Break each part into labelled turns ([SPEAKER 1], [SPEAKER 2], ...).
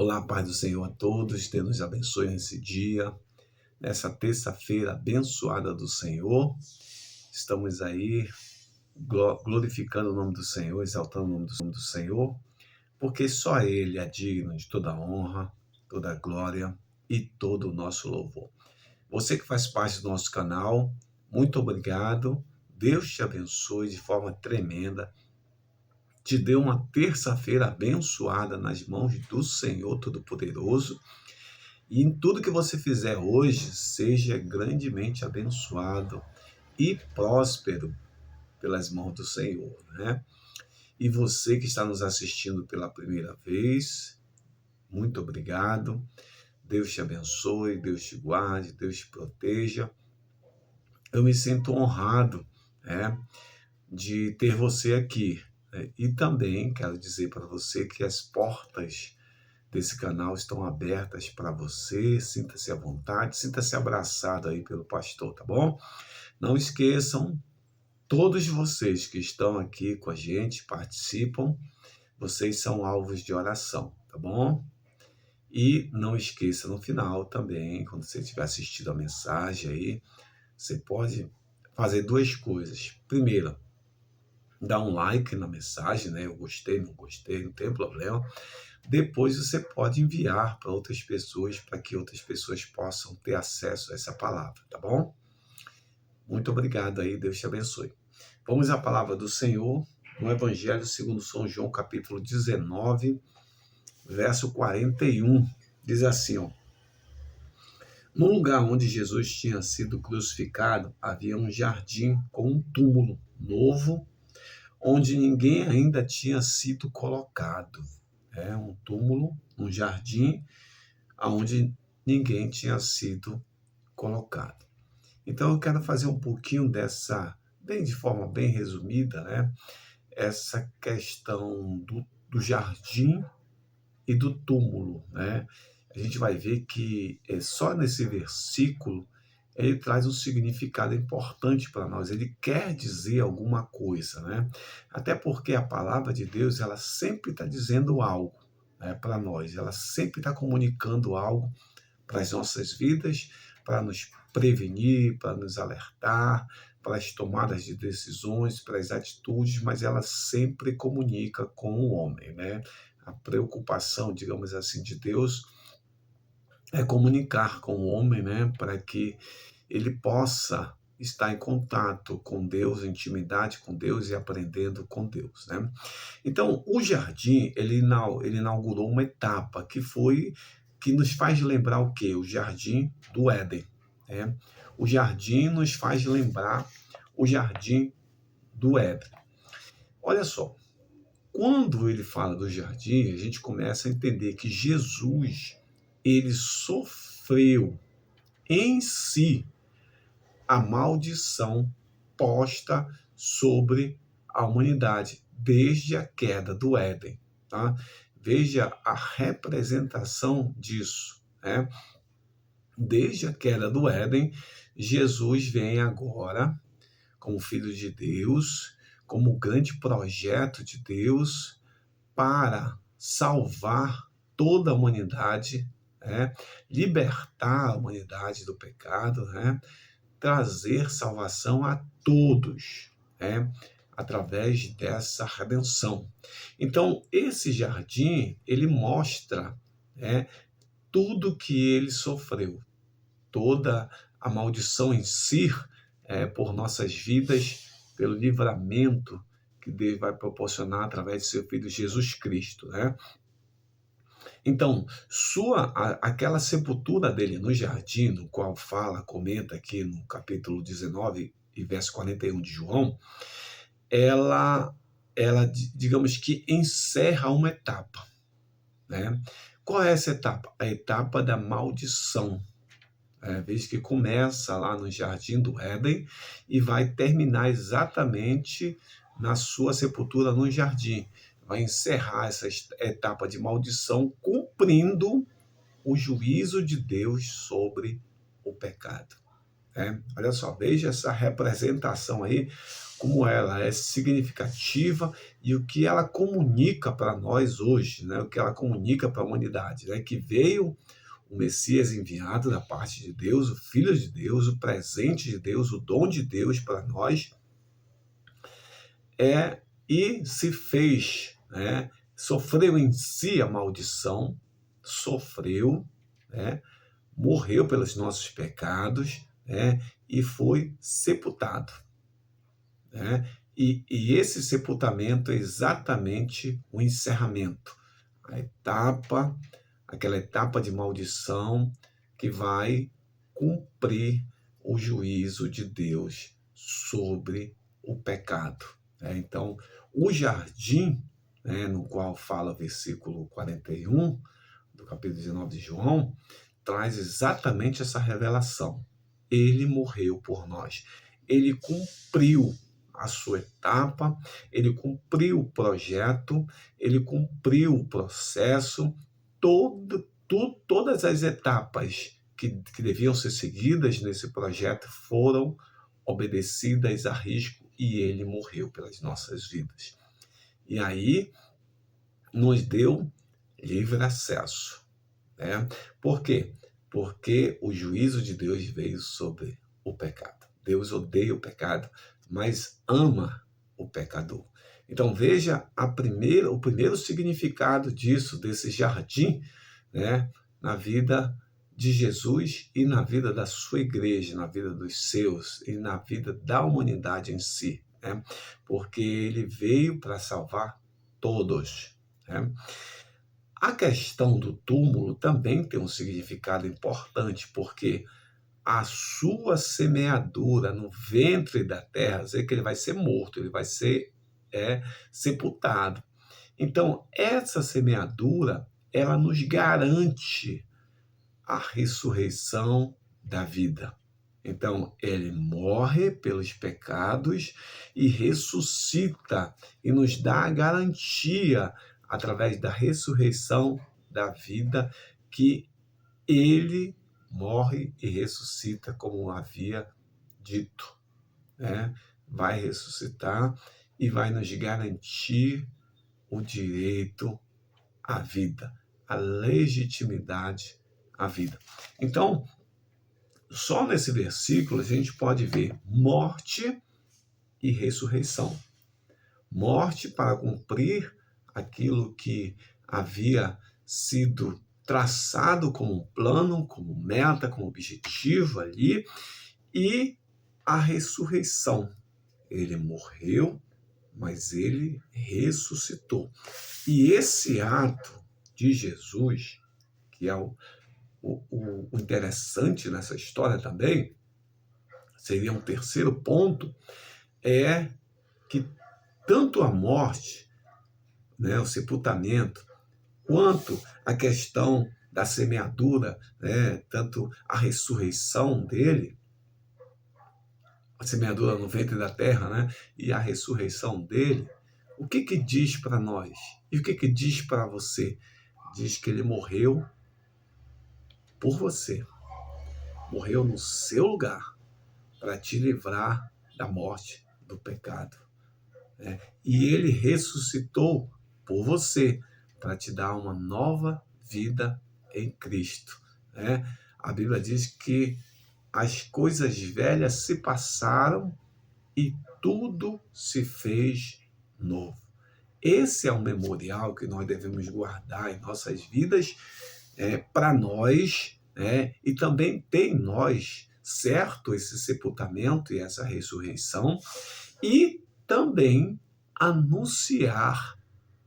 [SPEAKER 1] Olá, paz do Senhor a todos, Deus nos abençoe nesse dia, nessa terça-feira abençoada do Senhor. Estamos aí glorificando o nome do Senhor, exaltando o nome do Senhor, porque só Ele é digno de toda a honra, toda a glória e todo o nosso louvor. Você que faz parte do nosso canal, muito obrigado. Deus te abençoe de forma tremenda. Te dê uma terça-feira abençoada nas mãos do Senhor Todo-Poderoso. E em tudo que você fizer hoje, seja grandemente abençoado e próspero pelas mãos do Senhor, né? E você que está nos assistindo pela primeira vez, muito obrigado. Deus te abençoe, Deus te guarde, Deus te proteja. Eu me sinto honrado, né, de ter você aqui, né? E também quero dizer para você que as portas desse canal estão abertas para você. Sinta-se à vontade, sinta-se abraçado aí pelo pastor, tá bom? Não esqueçam, todos vocês que estão aqui com a gente, participam, vocês são alvos de oração, tá bom? E não esqueça no final também, quando você estiver assistindo a mensagem aí, você pode fazer duas coisas. Primeiro, dar um like na mensagem, né? Eu gostei, não gostei, não tem problema. Depois você pode enviar para outras pessoas, para que outras pessoas possam ter acesso a essa palavra, tá bom? Muito obrigado aí, Deus te abençoe. Vamos à palavra do Senhor, no Evangelho segundo São João, capítulo 19, verso 41. Diz assim, ó: No lugar onde Jesus tinha sido crucificado, havia um jardim com um túmulo novo, onde ninguém ainda tinha sido colocado. É um túmulo, um jardim, onde ninguém tinha sido colocado. Então eu quero fazer um pouquinho dessa, bem de forma bem resumida, né? Essa questão do jardim e do túmulo, né? A gente vai ver que só nesse versículo ele traz um significado importante para nós. Ele quer dizer alguma coisa, né? Até porque a palavra de Deus, ela sempre está dizendo algo, né, para nós. Ela sempre está comunicando algo para as nossas vidas, para nos prevenir, para nos alertar, para as tomadas de decisões, para as atitudes, mas ela sempre comunica com o homem, né? A preocupação, digamos assim, de Deus é comunicar com o homem, né, para que ele possa estar em contato com Deus, em intimidade com Deus e aprendendo com Deus, né? Então, o jardim, ele inaugurou uma etapa que nos faz lembrar o quê? O jardim do Éden, né? O jardim nos faz lembrar o jardim do Éden. Olha só, quando ele fala do jardim, a gente começa a entender que Jesus, ele sofreu em si a maldição posta sobre a humanidade desde a queda do Éden, tá? Veja a representação disso, né? Desde a queda do Éden, Jesus vem agora como Filho de Deus, como o grande projeto de Deus para salvar toda a humanidade, né? Libertar a humanidade do pecado, né? Trazer salvação a todos, né, através dessa redenção. Então, esse jardim, ele mostra, né, tudo que ele sofreu, toda a maldição em si, por nossas vidas, pelo livramento que Deus vai proporcionar através de seu Filho Jesus Cristo, né? Então, aquela sepultura dele no jardim, no qual comenta aqui no capítulo 19 e verso 41 de João, ela, digamos que encerra uma etapa, né? Qual é essa etapa? A etapa da maldição. Veja que começa lá no Jardim do Éden e vai terminar exatamente na sua sepultura no jardim. Vai encerrar essa etapa de maldição, cumprindo o juízo de Deus sobre o pecado. Olha só, veja essa representação aí, como ela é significativa e o que ela comunica para nós hoje, né? O que ela comunica para a humanidade, né? Que veio o Messias enviado da parte de Deus, o Filho de Deus, o presente de Deus, o dom de Deus para nós, e se fez, né? Sofreu em si a maldição, sofreu, né? Morreu pelos nossos pecados, né? E foi sepultado, né? E esse sepultamento é exatamente o encerramento, a etapa, aquela etapa de maldição que vai cumprir o juízo de Deus sobre o pecado, né? Então, o jardim, né, no qual fala o versículo 41 do capítulo 19 de João, traz exatamente essa revelação. Ele morreu por nós. Ele cumpriu a sua etapa, ele cumpriu o projeto, ele cumpriu o processo, todas as etapas que deviam ser seguidas nesse projeto foram obedecidas a risco e ele morreu pelas nossas vidas. E aí nos deu livre acesso, né? Por quê? Porque o juízo de Deus veio sobre o pecado. Deus odeia o pecado, mas ama o pecador. Então veja o primeiro significado disso, desse jardim, né, na vida de Jesus e na vida da sua igreja, na vida dos seus e na vida da humanidade em si, né? Porque ele veio para salvar todos, né? A questão do túmulo também tem um significado importante, porque a sua semeadura no ventre da terra, dizer que ele vai ser morto, ele vai ser sepultado. Então, essa semeadura, ela nos garante a ressurreição da vida. Então, ele morre pelos pecados e ressuscita e nos dá a garantia, através da ressurreição da vida, que ele morre e ressuscita como havia dito, né? Vai ressuscitar e vai nos garantir o direito à vida, a legitimidade à vida. Então, só nesse versículo a gente pode ver morte e ressurreição. Morte para cumprir aquilo que havia sido traçado como plano, como meta, como objetivo ali, e a ressurreição. Ele morreu, mas ele ressuscitou. E esse ato de Jesus, que é o interessante nessa história também, seria um terceiro ponto, é que tanto a morte, né, o sepultamento, quanto a questão da semeadura, né, tanto a ressurreição dele, a semeadura no ventre da terra, né, e a ressurreição dele, o que diz para nós? E o que diz para você? Diz que ele morreu por você. Morreu no seu lugar para te livrar da morte, do pecado, né? E ele ressuscitou por você para te dar uma nova vida em Cristo, né? A Bíblia diz que as coisas velhas se passaram e tudo se fez novo. Esse é um memorial que nós devemos guardar em nossas vidas, para nós, né? E também ter em nós, certo, esse sepultamento e essa ressurreição, e também anunciar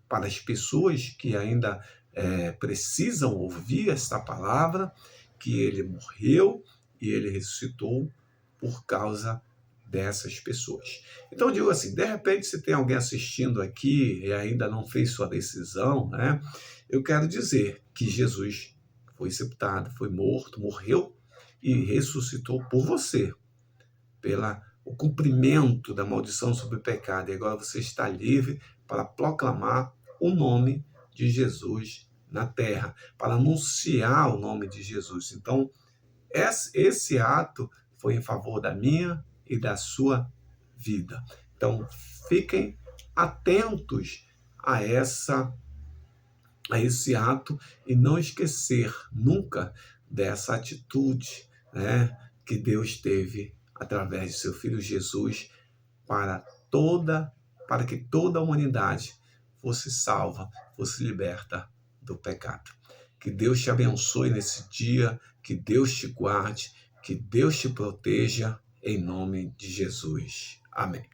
[SPEAKER 1] para as pessoas que ainda precisam ouvir esta palavra, que ele morreu e ele ressuscitou por causa dessas pessoas. Então eu digo assim, de repente se tem alguém assistindo aqui e ainda não fez sua decisão, né? Eu quero dizer que Jesus foi sepultado, foi morto, morreu e ressuscitou por você, pela o cumprimento da maldição sobre o pecado. E agora você está livre para proclamar o nome de Jesus na terra, para anunciar o nome de Jesus. Então, esse ato foi em favor da minha e da sua vida. Então, fiquem atentos a esse ato e não esquecer nunca dessa atitude, né, que Deus teve através de seu Filho Jesus para para que toda a humanidade fosse salva, fosse liberta do pecado. Que Deus te abençoe nesse dia, que Deus te guarde, que Deus te proteja, em nome de Jesus. Amém.